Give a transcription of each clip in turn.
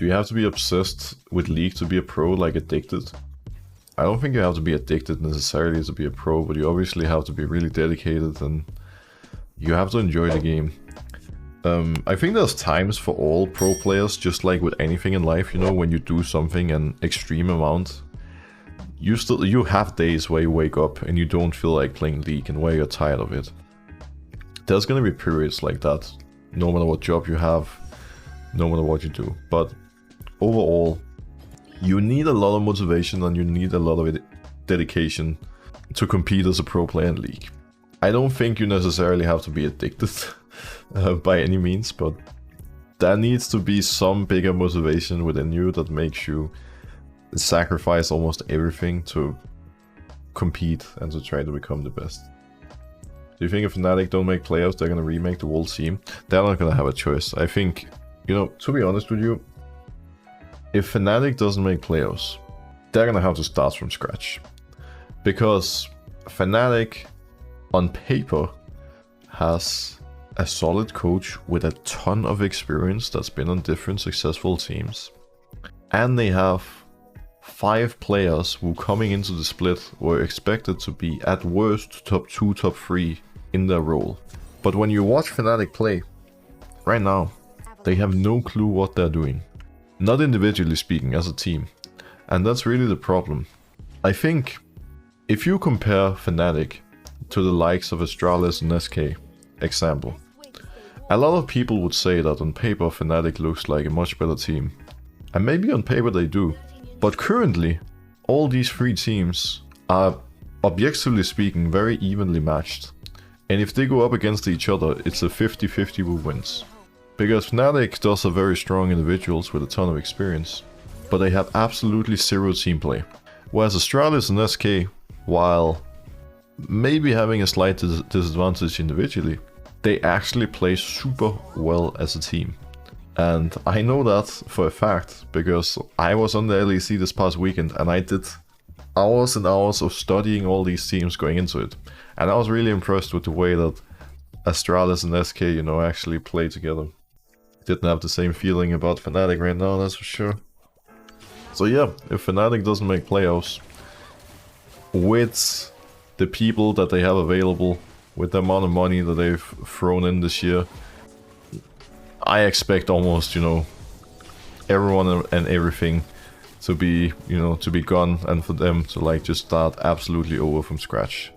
Do you have to be obsessed with League to be a pro, like addicted? I don't think you have to be addicted necessarily to be a pro, but you obviously have to be really dedicated and you have to enjoy the game. I think there's times for all pro players, just like with anything in life, you know, when you do something an extreme amount, you have days where you wake up and you don't feel like playing League and where you're tired of it. There's gonna be periods like that, no matter what job you have, no matter what you do. But overall, you need a lot of motivation and you need a lot of dedication to compete as a pro player in League. I don't think you necessarily have to be addicted by any means, but there needs to be some bigger motivation within you that makes you sacrifice almost everything to compete and to try to become the best. Do you think if Fnatic don't make playoffs, they're gonna remake the whole team? They're not gonna have a choice. I think, you know, to be honest with you, if Fnatic doesn't make playoffs, they're gonna have to start from scratch. Because Fnatic, on paper, has a solid coach with a ton of experience that's been on different successful teams. And they have 5 players who coming into the split were expected to be at worst top 2, top 3 in their role. But when you watch Fnatic play, right now, they have no clue what they're doing. Not individually speaking, as a team. And that's really the problem. I think if you compare Fnatic to the likes of Astralis and SK, example, a lot of people would say that on paper Fnatic looks like a much better team. And maybe on paper they do. But currently, all these 3 teams are, objectively speaking, very evenly matched. And if they go up against each other, it's a 50-50 who wins. Because Fnatic does have very strong individuals with a ton of experience, but they have absolutely zero team play. Whereas Astralis and SK, while maybe having a slight disadvantage individually, they actually play super well as a team. And I know that for a fact, because I was on the LEC this past weekend and I did hours and hours of studying all these teams going into it. And I was really impressed with the way that Astralis and SK, you know, actually play together. Didn't have the same feeling about Fnatic right now, that's for sure. So yeah, if Fnatic doesn't make playoffs, with the people that they have available, with the amount of money that they've thrown in this year, I expect almost, you know, everyone and everything to be, you know, to be gone, and for them to like just start absolutely over from scratch.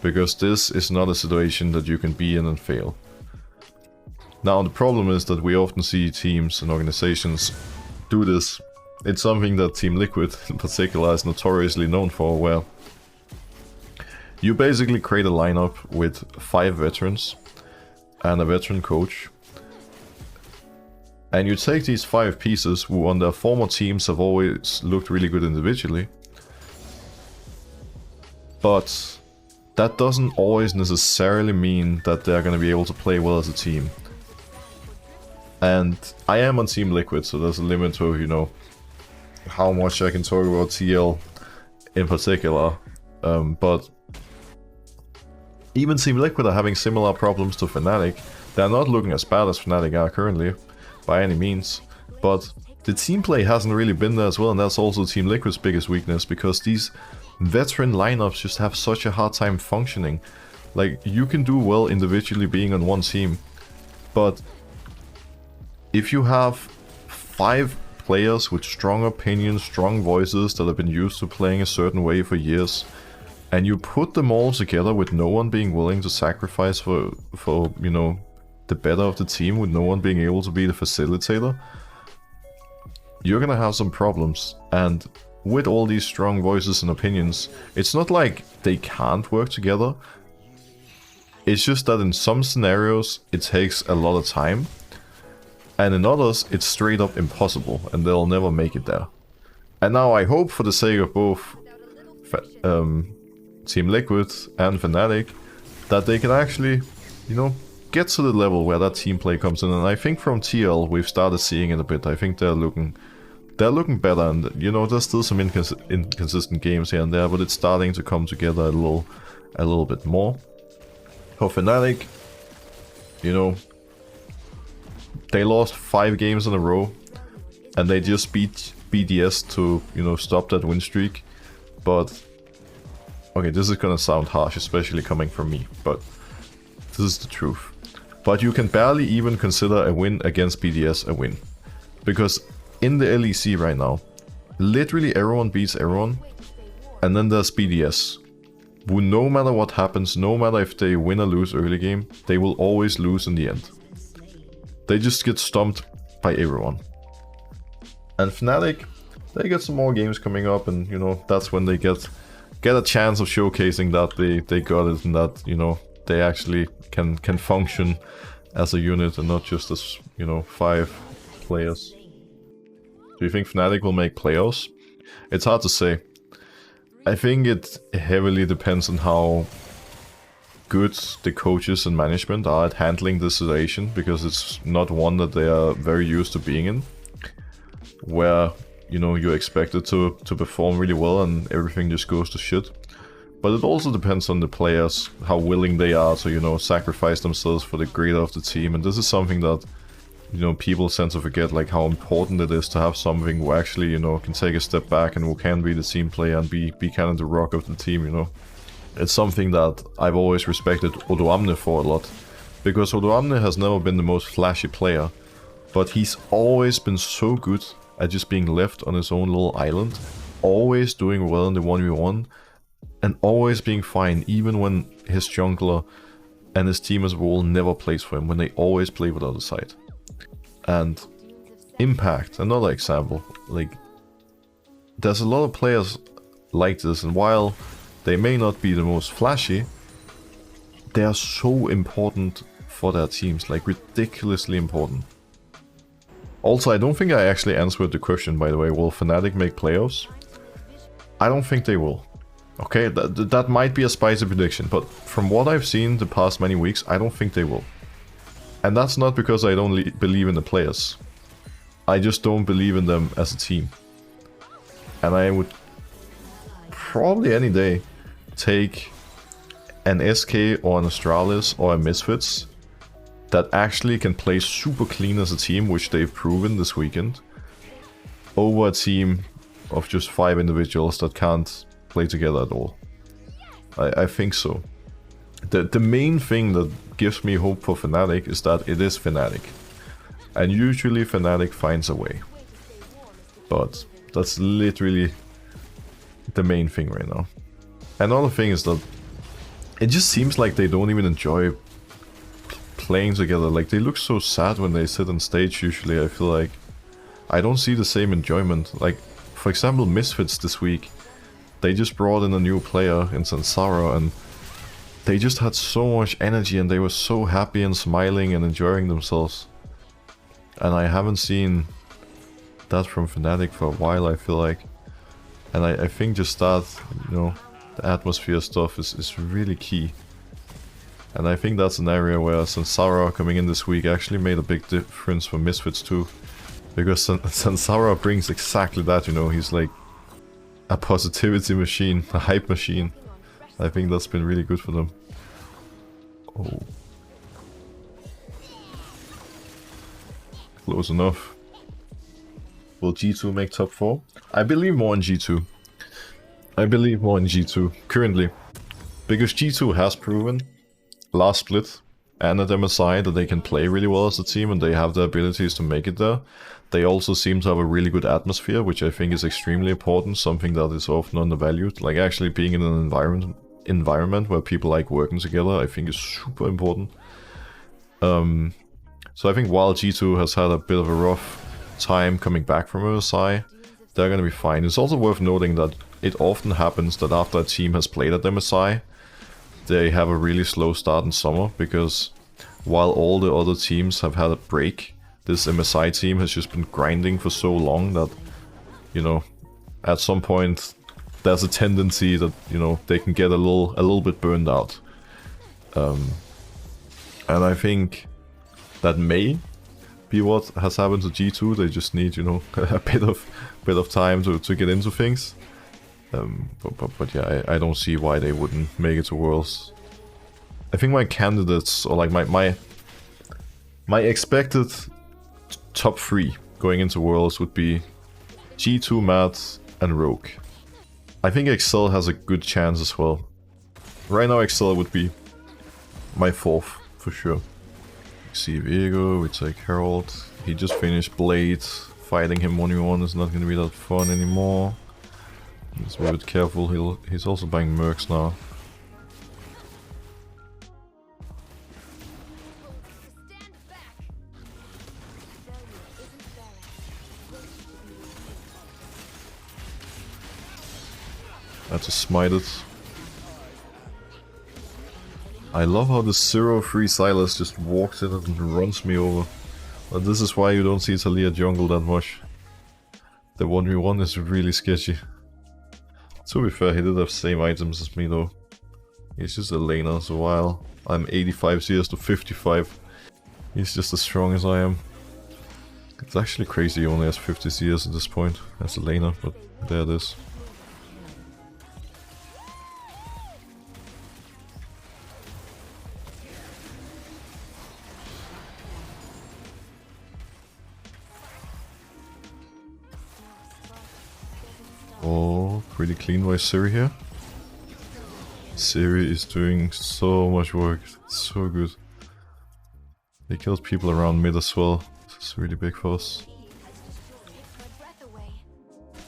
Because this is not a situation that you can be in and fail. Now the problem is that we often see teams and organizations do this. It's something that Team Liquid in particular is notoriously known for, where you basically create a lineup with 5 veterans and a veteran coach. And you take these 5 pieces who on their former teams have always looked really good individually. But that doesn't always necessarily mean that they're going to be able to play well as a team. And I am on Team Liquid, so there's a limit to, you know, how much I can talk about TL in particular. But even Team Liquid are having similar problems to Fnatic. They're not looking as bad as Fnatic are currently, by any means. But the team play hasn't really been there as well, and that's also Team Liquid's biggest weakness, because these veteran lineups just have such a hard time functioning. Like, you can do well individually being on one team, but if you have 5 players with strong opinions, strong voices that have been used to playing a certain way for years, and you put them all together with no one being willing to sacrifice for you know, the better of the team, with no one being able to be the facilitator, you're gonna have some problems. And with all these strong voices and opinions, it's not like they can't work together. It's just that in some scenarios it takes a lot of time, and in others it's straight up impossible and they'll never make it there. And now I hope, for the sake of both Team Liquid and Fnatic, that they can actually, you know, get to the level where that team play comes in. And I think from TL we've started seeing it a bit. I think they're looking better, and you know, there's still some inconsistent games here and there, but it's starting to come together a little bit more. For Fnatic, you know, they lost 5 games in a row, and they just beat BDS to, you know, stop that win streak. But okay, this is gonna sound harsh, especially coming from me, but this is the truth. But you can barely even consider a win against BDS a win, because in the LEC right now, literally everyone beats everyone, and then there's BDS, who no matter what happens, no matter if they win or lose early game, they will always lose in the end. They just get stomped by everyone. And Fnatic, they get some more games coming up, and you know, that's when they get a chance of showcasing that they got it, and that, you know, they actually can function as a unit and not just as, you know, 5 players. Do you think Fnatic will make playoffs? It's hard to say. I think it heavily depends on how good the coaches and management are at handling this situation, because it's not one that they are very used to being in, where, you know, you're expected to perform really well and everything just goes to shit. But it also depends on the players, how willing they are to, you know, sacrifice themselves for the greater of the team. And this is something that, you know, people tend to forget, like how important it is to have something who actually, you know, can take a step back and who can be the team player and be kind of the rock of the team, you know. It's something that I've always respected Odoamne for a lot, because Odoamne has never been the most flashy player, but he's always been so good at just being left on his own little island, always doing well in the 1v1, and always being fine, even when his jungler and his team as a whole never plays for him, when they always play without a side. And Impact, another example, like, there's a lot of players like this, and while they may not be the most flashy, they are so important for their teams, like ridiculously important. Also, I don't think I actually answered the question, by the way, will Fnatic make playoffs? I don't think they will. Okay, that might be a spicy prediction, but from what I've seen the past many weeks, I don't think they will. And that's not because I don't believe in the players. I just don't believe in them as a team. And I would probably any day take an SK or an Astralis or a Misfits that actually can play super clean as a team, which they've proven this weekend, over a team of just 5 individuals that can't play together at all. I think so. The main thing that gives me hope for Fnatic is that it is Fnatic. And usually Fnatic finds a way. But that's literally the main thing right now. Another thing is that it just seems like they don't even enjoy playing together. Like, they look so sad when they sit on stage usually. I feel like I don't see the same enjoyment. Like, for example, Misfits this week, they just brought in a new player in Sansara, and they just had so much energy and they were so happy and smiling and enjoying themselves. And I haven't seen that from Fnatic for a while, I feel like. And I think just that, you know, the atmosphere stuff is really key. And I think that's an area where Sansara coming in this week actually made a big difference for Misfits too. Because Sansara brings exactly that, you know, he's like a positivity machine, a hype machine. I think that's been really good for them. Oh. Close enough. Will G2 make top 4? I believe more in G2. I believe more in G2, currently. Because G2 has proven, last split, and at MSI, that they can play really well as a team and they have the abilities to make it there. They also seem to have a really good atmosphere, which I think is extremely important, something that is often undervalued. Like, actually being in an environment where people like working together, I think is super important. So I think while G2 has had a bit of a rough time coming back from MSI, they're gonna be fine. It's also worth noting that it often happens that after a team has played at MSI, they have a really slow start in summer, because while all the other teams have had a break, this MSI team has just been grinding for so long that, you know, at some point there's a tendency that, you know, they can get a little bit burned out. And I think that may be what has happened to G2. They just need, you know, a bit of time to get into things. But yeah, I don't see why they wouldn't make it to Worlds. I think my candidates, or like my expected top 3 going into Worlds would be G2 Matt and Rogue. I think Excel has a good chance as well. Right now Excel would be my 4th, for sure. See Viego, we take Herald. He just finished Blade. Fighting him 1v1 is not going to be that fun anymore. Let's be a bit careful, he's also buying Mercs now. I had to smite it. I love how the 0-3 Silas just walks in and runs me over. But this is why you don't see Taliyah jungle that much. The 1v1 is really sketchy. To be fair, he did have same items as me though. He's just a laner, so while I'm 85 CS to 55, he's just as strong as I am. It's actually crazy he only has 50 CS at this point as a laner, but there it is. Oh, pretty clean by Siri here. Siri is doing so much work, it's so good. They killed people around mid as well, this is really big for us.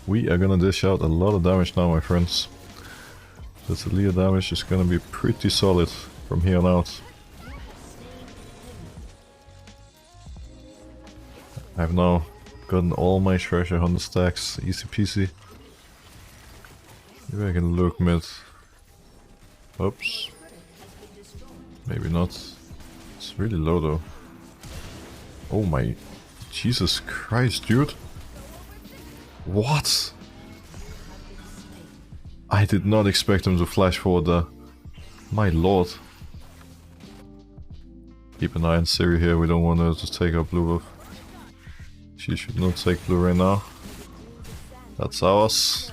We are gonna dish out a lot of damage now, my friends. The Taliyah damage is gonna be pretty solid from here on out. I've now gotten all my treasure on the stacks, easy peasy. Maybe I can look mid. Oops. Maybe not. It's really low though. Oh my... Jesus Christ, dude. What? I did not expect him to flash forward there. My lord. Keep an eye on Siri here, we don't want her to take our blue buff. She should not take blue right now. That's ours.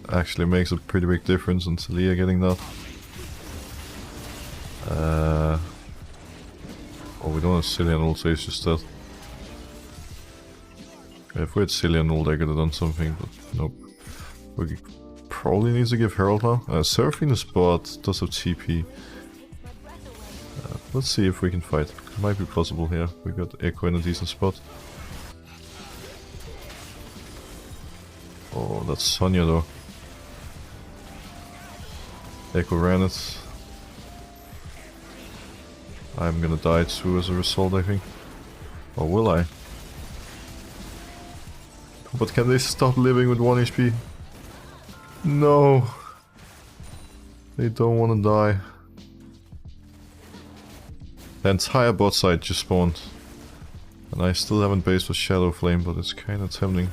Actually makes a pretty big difference on Taliyah getting that. Oh, we don't have Cillian ult, so it's just that. If we had Cillian ult, I could have done something, but nope. We probably need to give Herald now. Surfing the spot does have TP. Let's see if we can fight. It might be possible here. We got Echo in a decent spot. Oh, that's Sonya though. Echo ran it. I'm gonna die too as a result, I think. Or will I? But can they stop living with 1 HP? No! They don't wanna die. The entire bot side just spawned. And I still haven't based with Shadow Flame, but it's kinda tempting.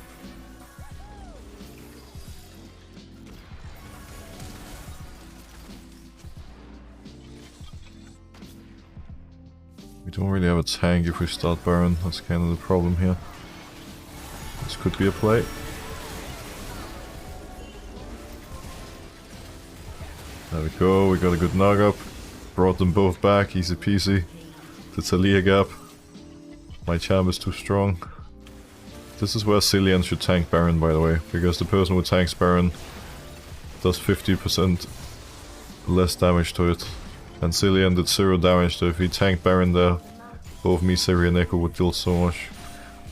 We don't really have a tank if we start Baron, that's kind of the problem here. This could be a play. There we go, we got a good knock up. Brought them both back, easy peasy. The Taliyah gap. My champ is too strong. This is where Cillian should tank Baron, by the way, because the person who tanks Baron does 50% less damage to it. And Cillian did 0 damage, so if he tanked Baron there, both me, Siri and Echo would deal so much.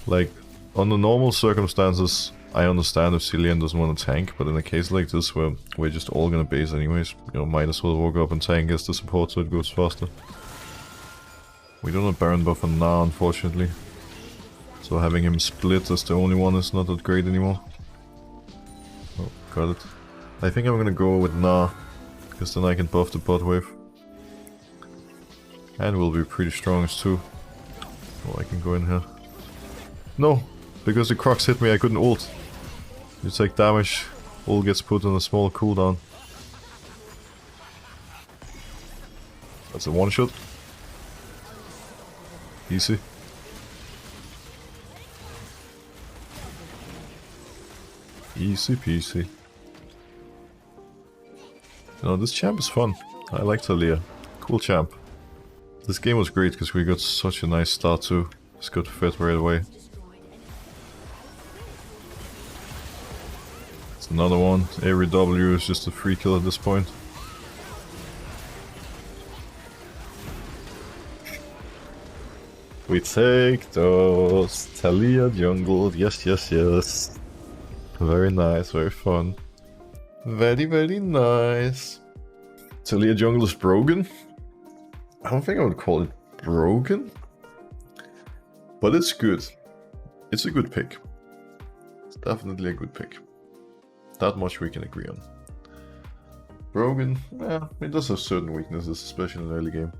Like, under normal circumstances, I understand if Cillian doesn't want to tank, but in a case like this where we're just all gonna base anyways, you know, might as well walk up and tank as the support so it goes faster. We don't have Baron buff on Na, unfortunately. So having him split as the only one is not that great anymore. Oh, got it. I think I'm gonna go with Na, because then I can buff the bot wave. And we'll be pretty strong as too. Oh, I can go in here. No! Because the Crocs hit me, I couldn't ult. You take damage, ult gets put on a small cooldown. That's a one shot. Easy. Easy peasy. No, this champ is fun. I like Taliyah. Cool champ. This game was great because we got such a nice start too. It's good fit right away. It's another one. Every W is just a free kill at this point. We take those. Taliyah jungle. Yes, yes, yes. Very nice, very fun. Very, very nice. Taliyah jungle is broken. I don't think I would call it broken. But it's good. It's a good pick. It's definitely a good pick. That much we can agree on. Broken, yeah, it does have certain weaknesses, especially in the early game.